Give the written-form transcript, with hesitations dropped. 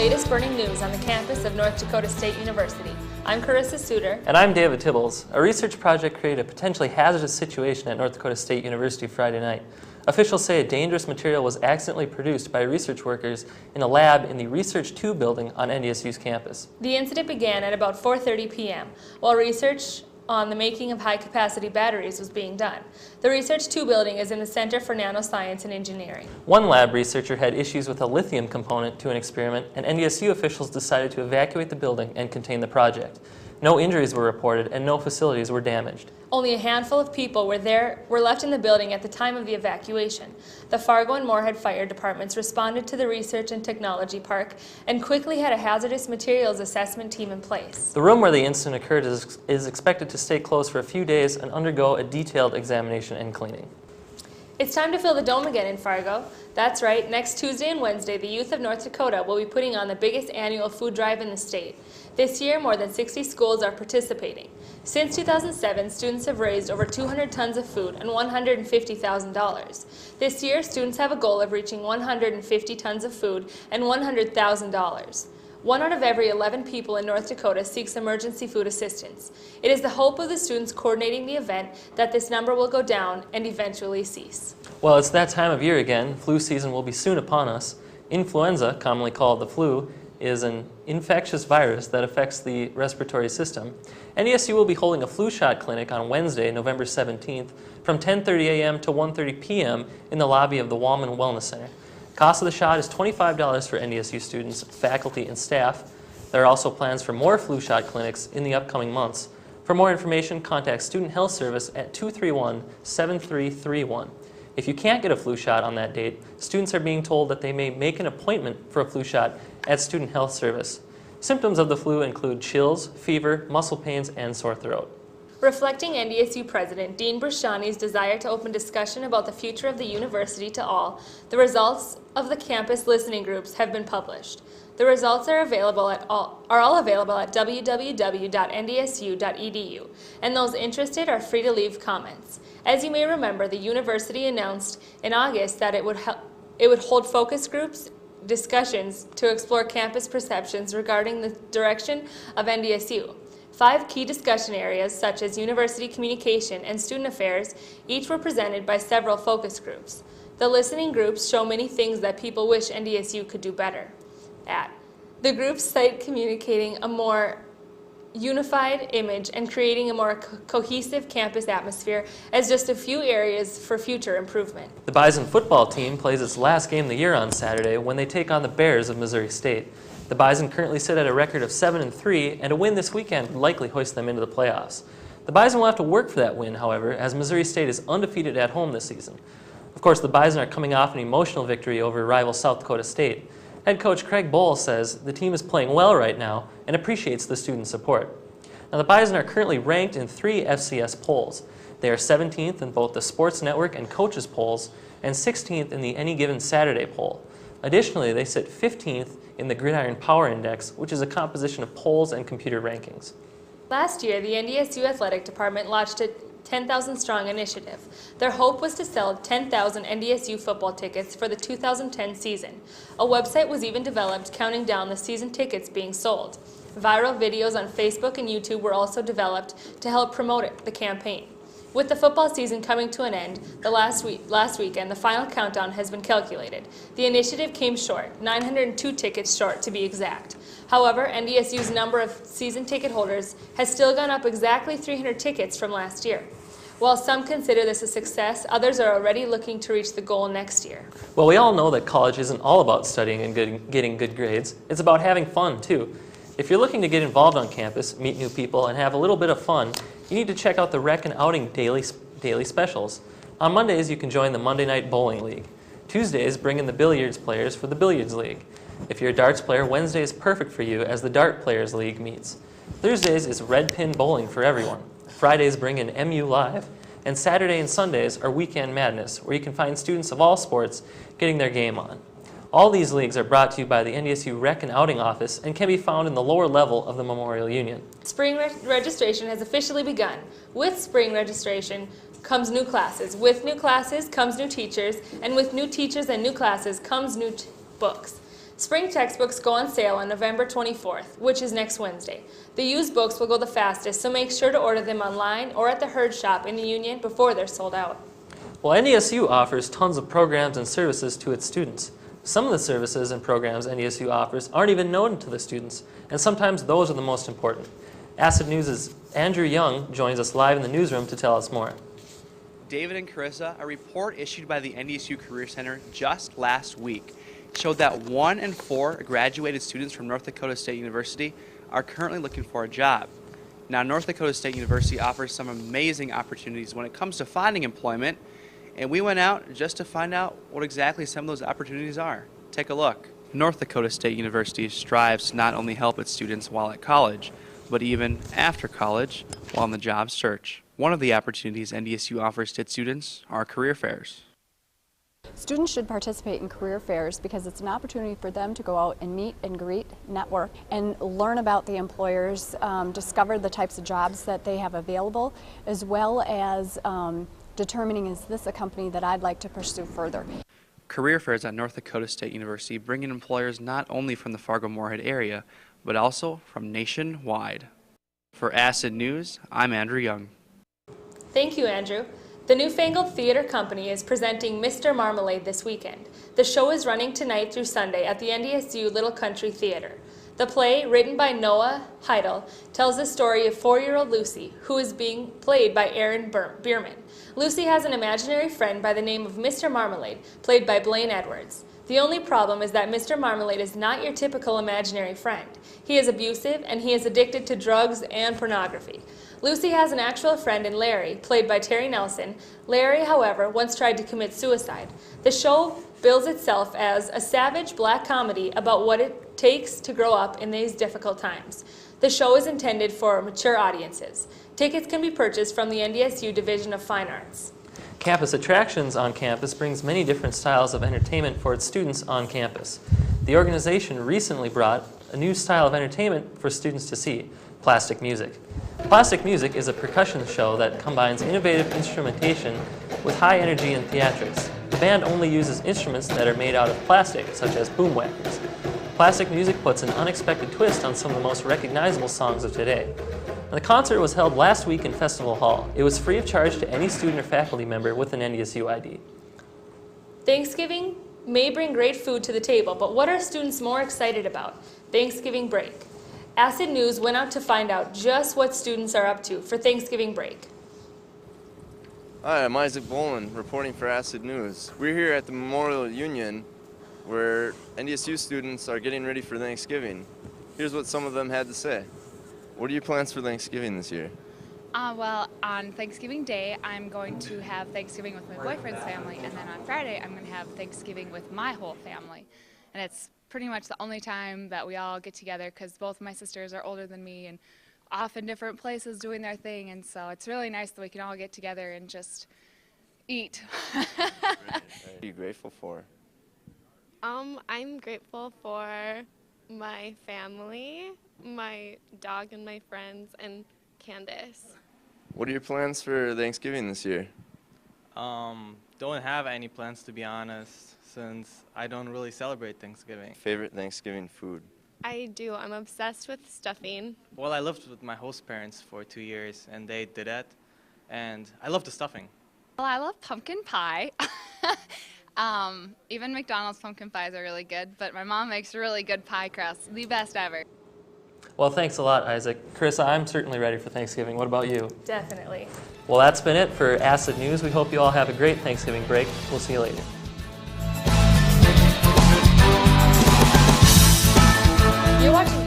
latest burning news on the campus of North Dakota State University. I'm Carissa Suter. And I'm David Tibbles. A research project created a potentially hazardous situation at North Dakota State University Friday night. Officials say a dangerous material was accidentally produced by research workers in a lab in the Research 2 building on NDSU's campus. The incident began at about 4:30 p.m. while research on the making of high-capacity batteries was being done. The Research 2 building is in the Center for Nanoscience and Engineering. One lab researcher had issues with a lithium component to an experiment, and NDSU officials decided to evacuate the building and contain the project. No injuries were reported, and no facilities were damaged. Only a handful of people were left in the building at the time of the evacuation. The Fargo and Moorhead fire departments responded to the Research and Technology Park and quickly had a hazardous materials assessment team in place. The room where the incident occurred is expected to stay closed for a few days and undergo a detailed examination and cleaning. It's time to fill the dome again in Fargo. That's right, next Tuesday and Wednesday, the youth of North Dakota will be putting on the biggest annual food drive in the state. This year, more than 60 schools are participating. Since 2007, students have raised over 200 tons of food and $150,000. This year, students have a goal of reaching 150 tons of food and $100,000. 1 out of every 11 people in North Dakota seeks emergency food assistance. It is the hope of the students coordinating the event that this number will go down and eventually cease. Well, it's that time of year again. Flu season will be soon upon us. Influenza, commonly called the flu, is an infectious virus that affects the respiratory system. NDSU will be holding a flu shot clinic on Wednesday, November 17th from 10:30 a.m. to 1:30 p.m. in the lobby of the Wallman Wellness Center. Cost of the shot is $25 for NDSU students, faculty, and staff. There are also plans for more flu shot clinics in the upcoming months. For more information, contact Student Health Service at 231-7331. If you can't get a flu shot on that date, students are being told that they may make an appointment for a flu shot at Student Health Service. Symptoms of the flu include chills, fever, muscle pains, and sore throat. Reflecting NDSU President Dean Brashani's desire to open discussion about the future of the university to all, the results of the campus listening groups have been published. The results are all available at www.ndsu.edu, and those interested are free to leave comments. As you may remember, the university announced in August that it would hold focus groups discussions to explore campus perceptions regarding the direction of NDSU. 5 key discussion areas, such as university communication and student affairs, each were presented by several focus groups. The listening groups show many things that people wish NDSU could do better at. The groups cite communicating a more unified image and creating a more cohesive campus atmosphere as just a few areas for future improvement. The Bison football team plays its last game of the year on Saturday when they take on the Bears of Missouri State. The Bison currently sit at a record of 7-3, and a win this weekend would likely hoist them into the playoffs. The Bison will have to work for that win, however, as Missouri State is undefeated at home this season. Of course, the Bison are coming off an emotional victory over rival South Dakota State. Head coach Craig Bowles says the team is playing well right now and appreciates the student support. Now, the Bison are currently ranked in 3 FCS polls. They are 17th in both the Sports Network and Coaches polls and 16th in the Any Given Saturday poll. Additionally, they sit 15th in the Gridiron Power Index, which is a composition of polls and computer rankings. Last year, the NDSU Athletic Department launched a 10,000 Strong initiative. Their hope was to sell 10,000 NDSU football tickets for the 2010 season. A website was even developed counting down the season tickets being sold. Viral videos on Facebook and YouTube were also developed to help promote the campaign. With the football season coming to an end, last weekend, the final countdown has been calculated. The initiative came short, 902 tickets short to be exact. However, NDSU's number of season ticket holders has still gone up exactly 300 tickets from last year. While some consider this a success, others are already looking to reach the goal next year. Well, we all know that college isn't all about studying and getting good grades. It's about having fun, too. If you're looking to get involved on campus, meet new people, and have a little bit of fun, you need to check out the Rec and Outing daily specials. On Mondays, you can join the Monday Night Bowling League. Tuesdays, bring in the billiards players for the Billiards League. If you're a darts player, Wednesday is perfect for you as the Dart Players League meets. Thursdays is red pin bowling for everyone. Fridays bring in MU Live. And Saturday and Sundays are Weekend Madness, where you can find students of all sports getting their game on. All these leagues are brought to you by the NDSU Rec and Outing Office and can be found in the lower level of the Memorial Union. Spring registration has officially begun. With spring registration comes new classes. With new classes comes new teachers, and with new teachers and new classes comes new books. Spring textbooks go on sale on November 24th, which is next Wednesday. The used books will go the fastest, so make sure to order them online or at the Herd Shop in the Union before they're sold out. Well, NDSU offers tons of programs and services to its students. Some of the services and programs NDSU offers aren't even known to the students, and sometimes those are the most important. Acid News' Andrew Young joins us live in the newsroom to tell us more. David and Carissa, a report issued by the NDSU Career Center just last week showed that 1 in 4 graduated students from North Dakota State University are currently looking for a job. Now, North Dakota State University offers some amazing opportunities when it comes to finding employment, and we went out just to find out what exactly some of those opportunities are. Take a look. North Dakota State University strives to not only help its students while at college, but even after college while on the job search. One of the opportunities NDSU offers to its students are career fairs. Students should participate in career fairs because it's an opportunity for them to go out and meet and greet, network, and learn about the employers, discover the types of jobs that they have available, as well as determining, is this a company that I'd like to pursue further. Career fairs at North Dakota State University bring in employers not only from the Fargo-Moorhead area, but also from nationwide. For Acid News, I'm Andrew Young. Thank you, Andrew. The Newfangled Theater Company is presenting Mr. Marmalade this weekend. The show is running tonight through Sunday at the NDSU Little Country Theater. The play, written by Noah Heidel, tells the story of 4-year-old Lucy, who is being played by Aaron Bierman. Lucy has an imaginary friend by the name of Mr. Marmalade, played by Blaine Edwards. The only problem is that Mr. Marmalade is not your typical imaginary friend. He is abusive, and he is addicted to drugs and pornography. Lucy has an actual friend in Larry, played by Terry Nelson. Larry, however, once tried to commit suicide. The show bills itself as a savage black comedy about what it takes to grow up in these difficult times. The show is intended for mature audiences. Tickets can be purchased from the NDSU Division of Fine Arts. Campus Attractions on campus brings many different styles of entertainment for its students on campus. The organization recently brought a new style of entertainment for students to see, plastic music. Plastic Music is a percussion show that combines innovative instrumentation with high energy and theatrics. The band only uses instruments that are made out of plastic, such as boom whackers. Plastic Music puts an unexpected twist on some of the most recognizable songs of today. The concert was held last week in Festival Hall. It was free of charge to any student or faculty member with an NDSU ID. Thanksgiving may bring great food to the table, but what are students more excited about? Thanksgiving break. Acid News went out to find out just what students are up to for Thanksgiving break. Hi, I'm Isaac Bolin, reporting for Acid News. We're here at the Memorial Union, where NDSU students are getting ready for Thanksgiving. Here's what some of them had to say. What are your plans for Thanksgiving this year? Well, on Thanksgiving Day, I'm going to have Thanksgiving with my boyfriend's family, and then on Friday, I'm going to have Thanksgiving with my whole family. And it's pretty much the only time that we all get together because both my sisters are older than me and off in different places doing their thing, and so it's really nice that we can all get together and just eat. What are you grateful for? I'm grateful for my family, my dog and my friends, and Candace. What are your plans for Thanksgiving this year? Don't have any plans, to be honest, since I don't really celebrate Thanksgiving. Favorite Thanksgiving food? I do. I'm obsessed with stuffing. Well, I lived with my host parents for 2 years, and they did that, and I love the stuffing. Well, I love pumpkin pie. Even McDonald's pumpkin pies are really good, but my mom makes really good pie crust, the best ever. Well, thanks a lot, Isaac. Carissa, I'm certainly ready for Thanksgiving. What about you? Definitely. Well, that's been it for Acid News. We hope you all have a great Thanksgiving break. We'll see you later. You're watching